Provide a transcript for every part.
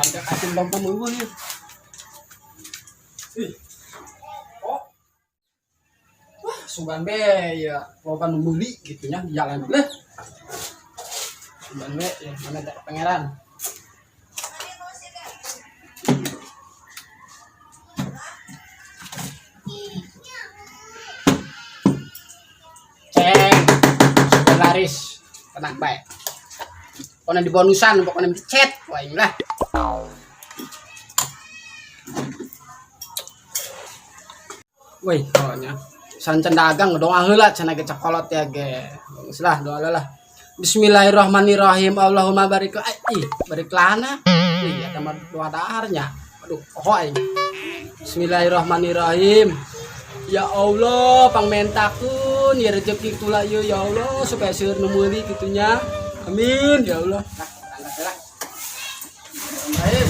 ada kasih lompat mulu nih. Oh, wah, sugan be ya, lompat membeli gitunya di jalan deh. Sugan be ya, mana tak pangeran. Sugan laris, tenang baik. Pokoknya di bonusan, pokoknya di chat, wah inilah. Woi, pokoknya sancen dagang doa heula cenah ge cokolot ya ge. Bismillah doa lah. Bismillahirrahmanirrahim. Allahumma barik lana. Iya, sama doa daharnya. Aduh, poho aing. Bismillahirrahmanirrahim. Ya Allah, pangmentakeun ya rezeki kula ieu ya Allah supaya seueur nu meuli kitunya. Amin ya Allah. Nah, angkat lah. Baik.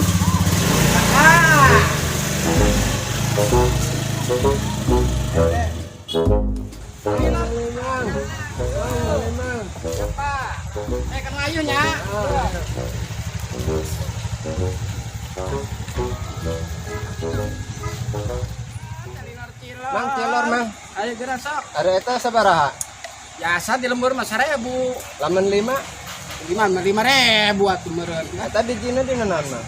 Kan ngayunya. Mang cilor mang. Ayo gerak sok. Ada eta sabaraha? Biasa di lembur mah 1.000. Lamun 5. Gimana 5.000 atuh meureun. Eta dijina di naon mah?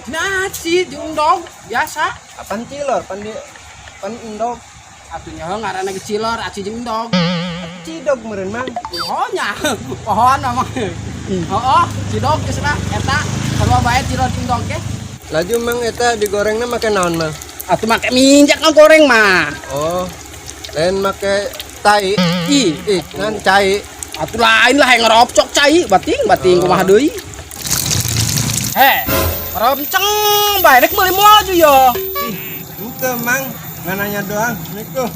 Nah, si diundog biasa. Apaan cilor? Pan endog. Atunya ngaranna ge cilor, aci jeung endog. Cidog meureun mang. Pohonnya, pohon mah. Heeh, cidog geus na eta sarua bae cilor jeung endog ge. Laju mang eta digorengna make naon mah? Atuh make minyak ngagoreng mah. Oh. Lain make tai. Ih, Ngan cai. atuh lain lah yang ngeropcok cai, bating kumaha deui. Ronceng bae rek meuli moal ju yo. Henteu mang, ngan nanya doang. Assalamualaikum.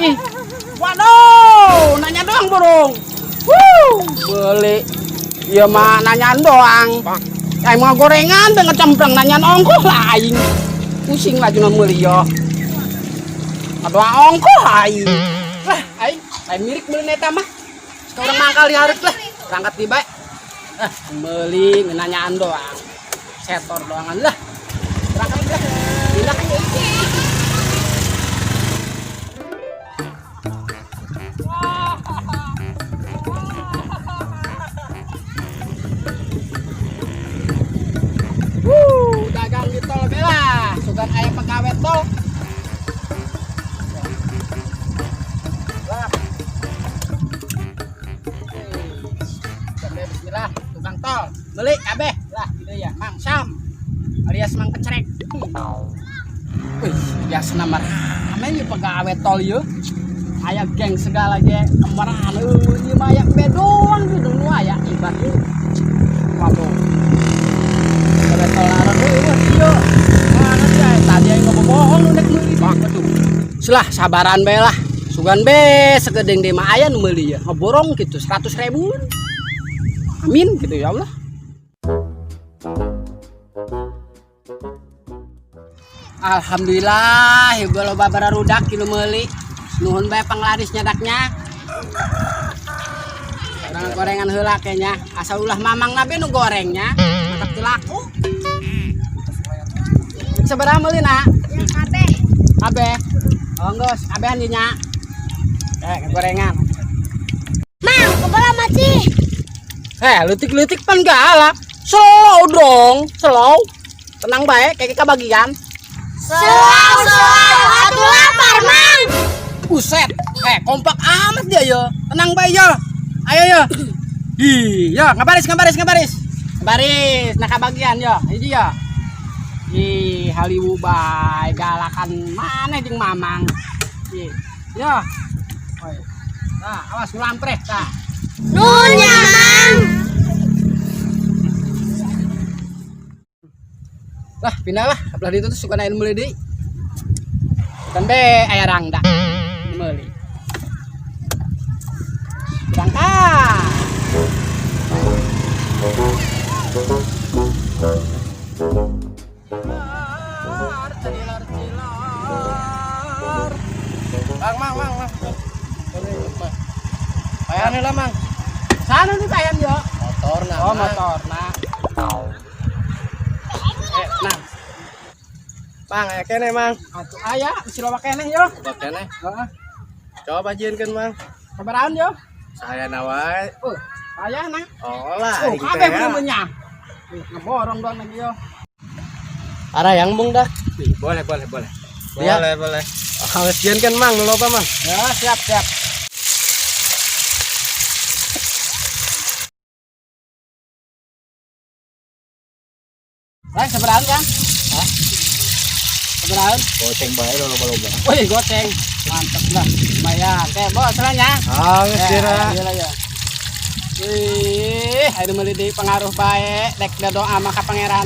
Ih, waduh, nanya doang burung. Beli. Iya mah nanyaan doang. Aing mau gorengan dengan cempreng nanyaan ongkoh lah aing. Pusing lah cuma meuli yo. Adoa ongkoh aing. Lah aing mirik meuli eta mah. Sekarang mangkal di hareup lah. Berangkat di bae. Meuli nanyaan doang. Setor doangan lah. Berangkat lah. Pindah kan ya. Dagang di tol bela. Sugan aya pegawai tol. Lah. Bismillah, tukang tol. Beli kabeh. Lah, gitu ya, Mang Sam. Alias Mang Kecerek. Wih, biasa nama rame nih pegawai tol yeuh. Aya geng segala ge kemarahan ieu mah aya bedoang gitu nu aya ibat ieu. Waduh. Pegawai tol naron ieu. Mana sih tadi aing ngebohong nu nek meuli. Waduh. Sulah sabaran bae lah. Sugan be segedeng de mah aya nu meuli ya. Ngeborong gitu 100.000. Amin gitu ya Allah. Alhamdulillah, ibu loba bararudak kilo meuli. Nuhun bae panglaris nyadaknya. Karena gorengan heula kayaknya. Asal ulah mamang nabe nu gorengnya. Mantap teu laku. Sabaraha meulina? Ya kabeh. Kabeh. Oh geus, kabehan dieu nya. Gorengan. Mang, kepala mati. Leutik-leutik pan galak. Slow dong, slow. Tenang bae, kayak kabagian. Selalu atuh lapar, Mang. Buset, kompak amat dia yo. Tenang bae yo. Ayo yo. Iya, ngabaris. Ngabaris, nah kabagian yo. Hiji yo. Ih, haliwu bae galakan maneh jeung Mamang. Ih, yo. Oi. Nah, awas nglampreh tah. Nun ya, Mang. Lah, pindah lah. Belah ditu tuh suka naik meuli deui. Kan be aya rangda. Meuli. Berangkat. Mang. Payan heula mang. Sana nih payan yo. Motorna. Oh, motorna. Mang, aya kene mang. Atuh aya si loba keneh yo. Coba kene. Heeh. Coba jieunkeun mang. Sabarahan yo. Saya nawai. Aya na. Oh lah, Oh, gitu kabeh ya. bener nya. Ngeborong doang lagi yo. Arah yang mung dah. Boleh. Boleh. Harus jieunkeun mang, nu loba mang. Ya, siap. Baik, sabarahan kan? Hah? Sabarahan? Goceng bae lo loba-loba. Wih, goceng. Mantap lah. Lumayan. Oke, bos, selanya. Ah, geus dira. Ya. Wih, ayo meuli deui pengaruh bae, dek doa mah ka pangeran.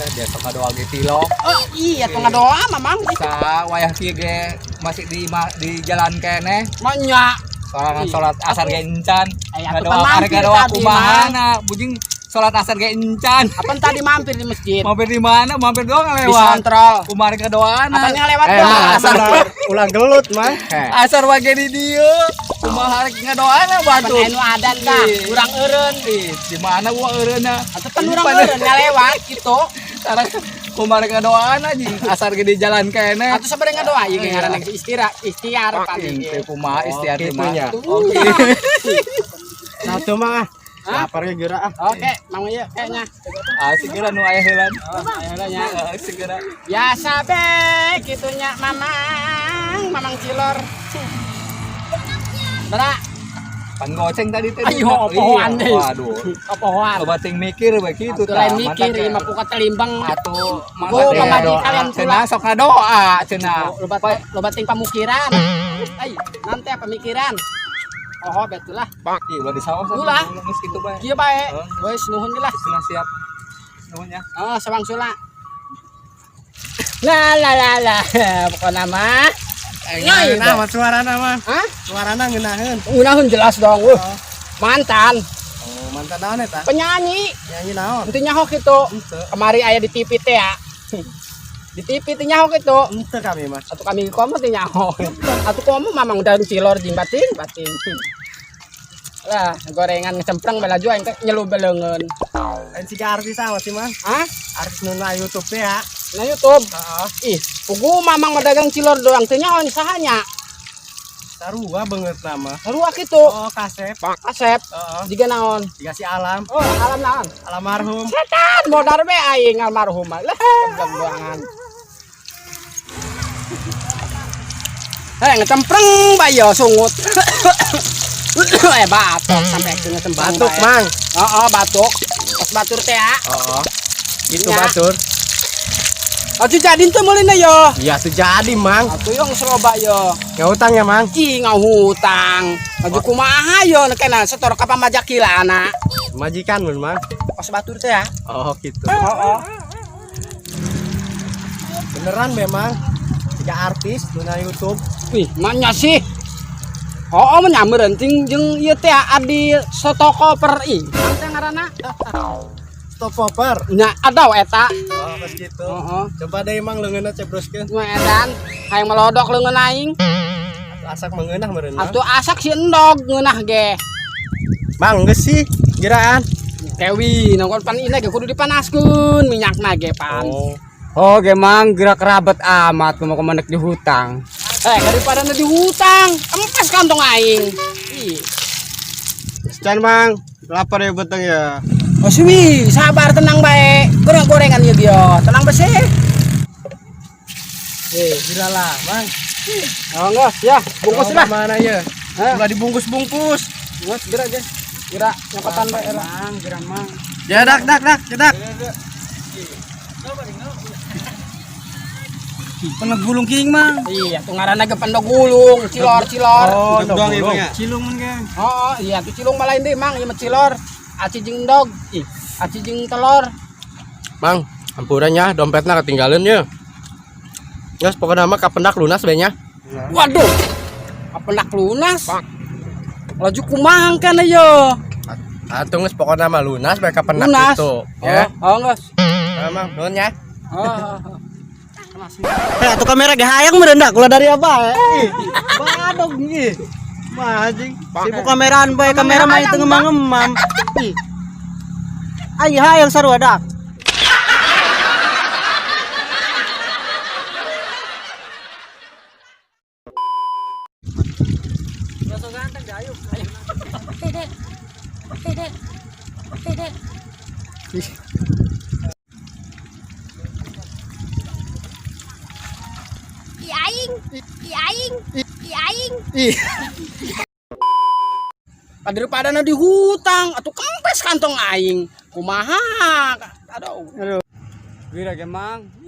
Ya dia sok doa ge tilok. Oh, iya tuh ngadoa mamang. Sa wayah kieu ge masih di jalan kene Manya. sorangan Ih, salat asar ge encan atuh ngadoa pan arek mampir ngadoa tadi, kumahana bujing salat asar ge encan Apa tadi mampir di masjid? mampir di mana mampir doang Di lewat Santrol. kumaha arek ngadoana Apanya lewat Mang, doang? asar ulah gelut mang. asar wage di dieu kumaha arek ngadoana batu Pan anu adan dah, Ih. urang eureun. di mana gua eureuna Atuh pan urang eureun ngalewat gitu. sekarang kumaha arek ngadoana jeung asar ge di jalan kene Atuh sabari ngadoa ieu ge ngaranna ikhtiar paling. Teu kumaha istiar teh gitu nya. mah Satu mang ah. Hah? Lapar ge geura ah. Oke, mang ieu kayaknya. segera nu aya heulan Ayo nya. segera Biasa be kitunya mamang cilor. Bara, pan goceng tadi teh ayo opohoan deh. waduh Opohoan. coba ting mikir we kitu Atuh lain mikir ieu mah pukat telimbang. atuh Oh, pamaji kalian cenah sok ngadoa cenah Loba ting pamukiran. Ai, nanti apa pemikiran? Oh, betul lah. iya udah disawas Ulah. geus kitu bae Kieu bae. Wes nuhun ge lah. sudah siap nuhun ya Oh, sawang sula. La. Pokona mah. Nyai. Nah, suarana mang. Hah? Suarana ngeunaheun. Unaheun jelas dong. Mantan, Oh, mantan naon eta? penyanyi. Nyanyi naon? Itu nyahok itu. Kemari aya di TV teh ya. Di TV teh nyahok itu. Henteu kami mas. Atuh kami komo teh nyahok. Atuh komo mamang udah cilor jeung batin. Lah, gorengan ngecempreng bela juain teh nyelu beleungeun. Lain siga artis sama sih mang. Hah? Artis nu na YouTube teh ya. Na YouTube. Ih, pugu mamang madagang cilor doang teh nyaon sahanya. Sarua beungeut nama. Sarua kitu. Oh, Kasep. Asep. Heeh. Jiga naon? Jiga si Alam. Oh, alam naon? Almarhum. Setan modar be aing almarhum mah. Lah, buangan. Ngecempreng bae yo sungut. Batuk sampai ke ngecempreng. Batuk mang. Heeh, batuk. Pas batur teh ya. Oh. Gitu Nya. batur. Atuh jadi teh meulina yo. Iya sejadi mang. Atuh yo seroba yo. Ngautang ya mang. Ih ngahutang. Aju kumaha yo nekena setor ka pamajakilana. Majikan mun mang. Pas batur teh ya. Oh gitu. Heeh. Beneran memang. Jika artis nu na YouTube. Wih, manya sih. Oh, menyameureun ting jeung ieu teh adi sotokoper ih. Teh ngaranna. Stop popper. Nya ada eta. Oh, geus gitu. Heeh. Coba deh mang leungeunna cebroskeun. Nu edan hayang melodok leungeun aing. Asak mengeunah meureun. Atuh asak si endog ngeunah ge. Mang geus sih giraan. Kewi, nongkon pan ina ge kudu dipanaskeun minyakna ge pan. Oh, gemang gerak kerabat amat mau kemana di hutang. Daripada na dihutang, empes kantong aing. Ih. Sekian mang, lapar ya beteng ya. Oh siwi, sabar tenang bae. Goreng-gorengan ieu dia. Tenang bae sih. Giralah, mang. Oh enggak, ya, bungkus lah. Mana ya? Hah? Udah dibungkus-bungkus. Bungkus geura aja. Geura nyokotan bae era. Geura mang. Ya dak. pernah gulung king mang Iya, tuh ngaranna ge pendog gulung, cilor. Oh, doang ieu ya. cilung mun ge Oh, iya tuh cilung mah lain deui mang, ieu mah cilor. Aci jeung dog. Ih, aci jeung telur. Mang, ampurannya dompetnya ketinggalan ya. Geus pokokna mah kapendak lunas we nya. Waduh. Apendak lunas. Laju kumaha kana yo. Atuh geus pokokna mah lunas bae kapendak Lunas. itu. Ya. Oh, geus. Mang, nuhun ya. Oh. Atuh kamera ge hayang merendak kula dari apa? Badog nih. Majing. Sibuk kameraan bae kamera mah itu ngemam-ngemam. Ih. Ai hayang sarua dak. Aing. Aing. Aing. Ih, Daripada na di hutang atau kempes kantong aing. Kumaha? Aduh. aduh. Wira gemang